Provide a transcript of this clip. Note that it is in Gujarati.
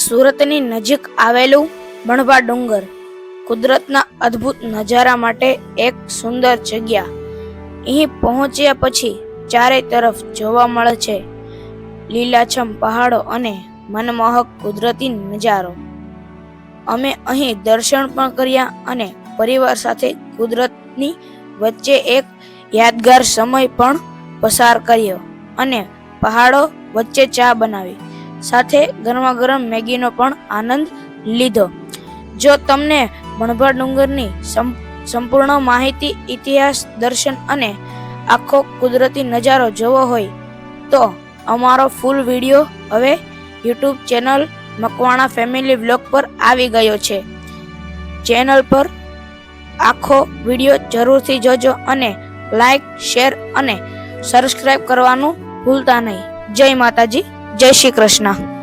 સુરતની નજીક આવેલું બણભા ડુંગર કુદરતના અદ્ભુત નજારા માટે એક સુંદર જગ્યા. અહીં પહોંચ્યા પછી ચારે તરફ જોવા મળે છે લીલાછમ પહાડો અને મનમોહક કુદરતી નજારો. અમે અહીં દર્શન પણ કર્યા અને પરિવાર સાથે કુદરતની વચ્ચે એક યાદગાર સમય પણ પસાર કર્યો અને પહાડો વચ્ચે ચા બનાવી સાથે ગરમા ગરમ મેગીનો પણ આનંદ લીધો. જો તમને બણભા ડુંગરની સંપૂર્ણ માહિતી, ઇતિહાસ, દર્શન અને આખો કુદરતી નજારો જોવો હોય તો અમારો ફૂલ વિડીયો હવે YouTube channel Makwana family vlog પર આવી ગયો છે. ચેનલ પર આખો વિડીયો જરૂરથી જોજો અને લાઈક, શેર અને સબસ્ક્રાઇબ કરવાનું ભૂલતા નહીં. જય માતાજી, જય શ્રી કૃષ્ણ.